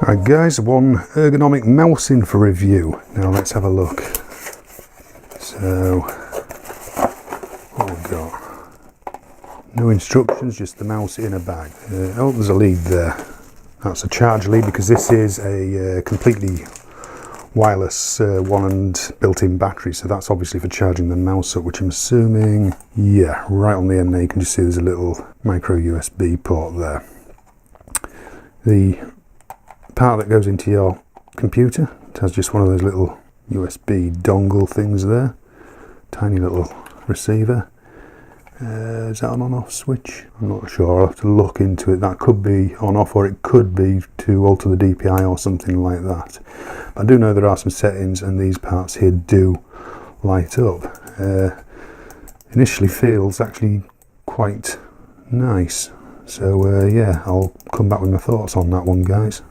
Right guys, one ergonomic mouse in for review. Now let's have a look. So, what we've got? No instructions, just the mouse in a bag. Oh, there's a lead there. That's a charge lead because this is a completely wireless one and built-in battery, so that's obviously for charging the mouse up, which I'm assuming, yeah, right on the end there you can just see there's a little micro USB port there. The part that goes into your computer, it has just one of those little USB dongle things there, tiny little receiver. Is that an on-off switch? I'm not sure, I'll have to look into it. That could be on-off, or it could be to alter the DPI or something like that. I do know there are some settings, and these parts here do light up. Initially feels actually quite nice. So yeah, I'll come back with my thoughts on that one, guys.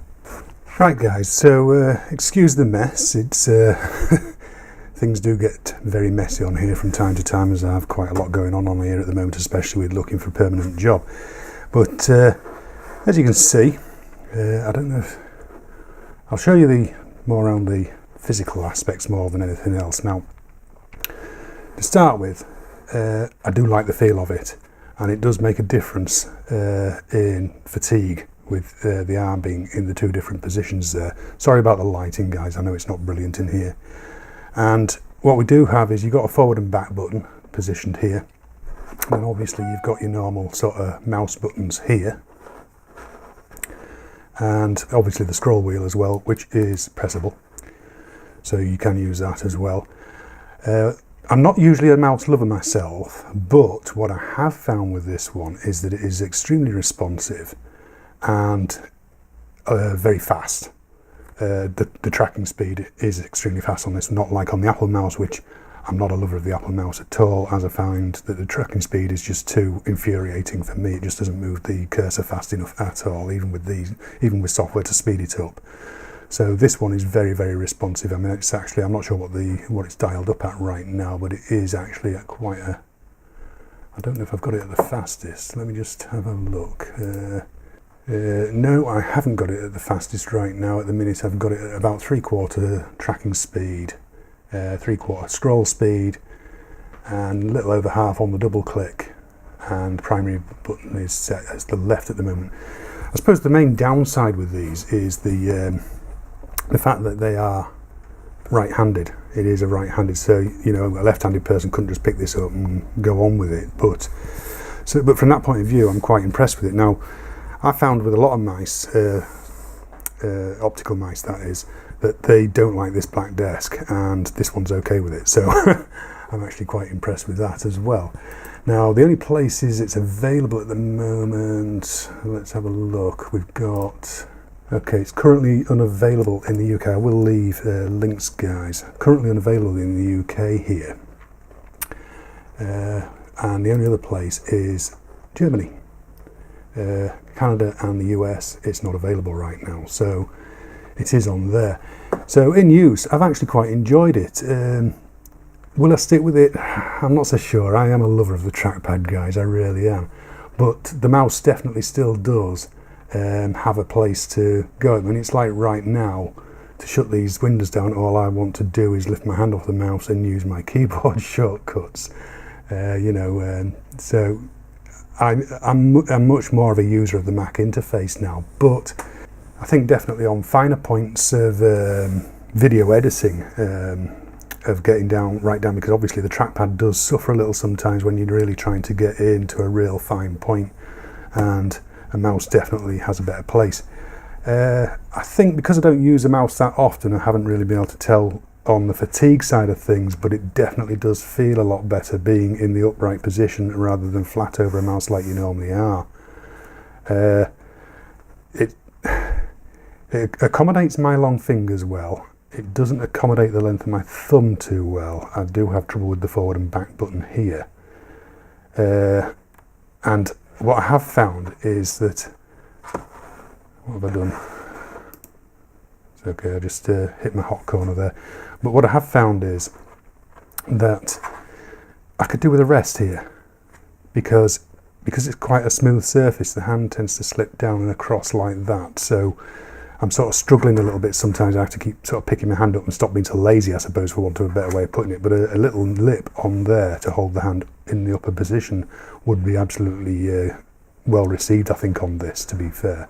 Right guys, so excuse the mess. It's things do get very messy on here from time to time, as I have quite a lot going on here at the moment, especially with looking for a permanent job. But as you can see, I don't know if I'll show you the more around the physical aspects more than anything else. Now, to start with, I do like the feel of it, and it does make a difference in fatigue with the arm being in the two different positions there. Sorry about the lighting, guys, I know it's not brilliant in here. And what we do have is you've got a forward and back button positioned here, and obviously you've got your normal sort of mouse buttons here, and obviously the scroll wheel as well, which is pressable, so you can use that as well. I'm not usually a mouse lover myself, but what I have found with this one is that it is extremely responsive and very fast. The tracking speed is extremely fast on this, not like on the Apple mouse, which I'm not a lover of the Apple mouse at all, as I find that the tracking speed is just too infuriating for me. It just doesn't move the cursor fast enough at all, even with software to speed it up. So this one is very, very responsive. I mean, it's actually, I'm not sure what it's dialed up at right now, but it is actually at quite a, I don't know if I've got it at the fastest. Let me just have a look. No, I haven't got it at the fastest right now. At the minute, I've got it at about 3/4 tracking speed, 3/4 scroll speed, and a little over half on the double click. And the primary button is set as the left at the moment. I suppose the main downside with these is the fact that they are right-handed. It is a right-handed, so you know a left-handed person couldn't just pick this up and go on with it. But from that point of view, I'm quite impressed with it. Now, I found with a lot of mice, optical mice that is, that they don't like this black desk, and this one's okay with it. So I'm actually quite impressed with that as well. Now, the only places it's available at the moment, let's have a look. We've got, okay, it's currently unavailable in the UK. I will leave links, guys. Currently unavailable in the UK here. And the only other place is Germany. Canada and the US, it's not available right now, so it is on there. So in use, I've actually quite enjoyed it. Will I stick with it? I'm not so sure. I am a lover of the trackpad, guys, I really am. But the mouse definitely still does have a place to go. I mean, it's like right now, to shut these windows down, all I want to do is lift my hand off the mouse and use my keyboard shortcuts. You know, so I'm much more of a user of the Mac interface now, but I think definitely on finer points of video editing, of getting right down, because obviously the trackpad does suffer a little sometimes when you're really trying to get into a real fine point, and a mouse definitely has a better place. I think because I don't use a mouse that often, I haven't really been able to tell on the fatigue side of things, but it definitely does feel a lot better being in the upright position rather than flat over a mouse like you normally are. It accommodates my long fingers well. It doesn't accommodate the length of my thumb too well. I do have trouble with the forward and back button here. And what I have found is that, what have I done? It's okay, I just hit my hot corner there. But what I have found is that I could do with a rest here, because it's quite a smooth surface. The hand tends to slip down and across like that, so I'm sort of struggling a little bit sometimes. I have to keep sort of picking my hand up and stop being so lazy, I suppose, for want of a better way of putting it. But a little lip on there to hold the hand in the upper position would be absolutely well received, I think, on this, to be fair.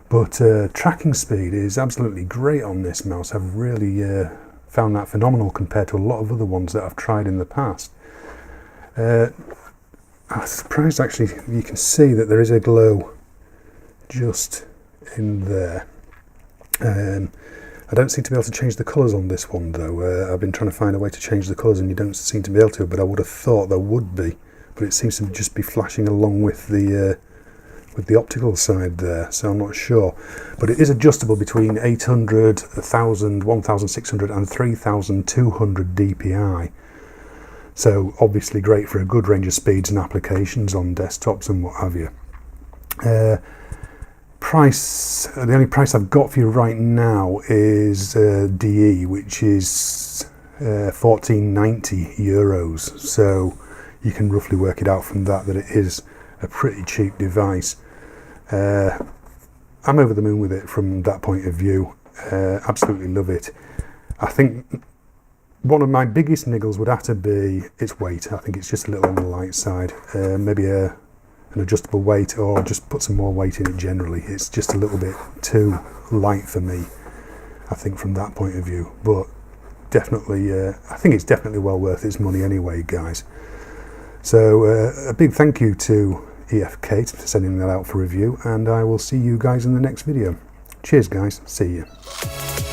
But tracking speed is absolutely great on this mouse. I've really found that phenomenal compared to a lot of other ones that I've tried in the past. I'm surprised, actually, you can see that there is a glow just in there. I don't seem to be able to change the colours on this one, though. I've been trying to find a way to change the colours and you don't seem to be able to, but I would have thought there would be. But it seems to just be flashing along with the optical side there, so I'm not sure. But it is adjustable between 800, 1000, 1600 and 3200 dpi. So obviously great for a good range of speeds and applications on desktops and what have you. Price, the only price I've got for you right now is DE, which is 1490 euros. So you can roughly work it out from that it is a pretty cheap device. I'm over the moon with it from that point of view. Absolutely love it. I think one of my biggest niggles would have to be its weight. I think it's just a little on the light side. Maybe an adjustable weight, or just put some more weight in it generally. It's just a little bit too light for me, I think, from that point of view. But definitely, I think it's definitely well worth its money anyway, guys. So a big thank you to EFK for sending that out for review, and I will see you guys in the next video. Cheers, guys. See you.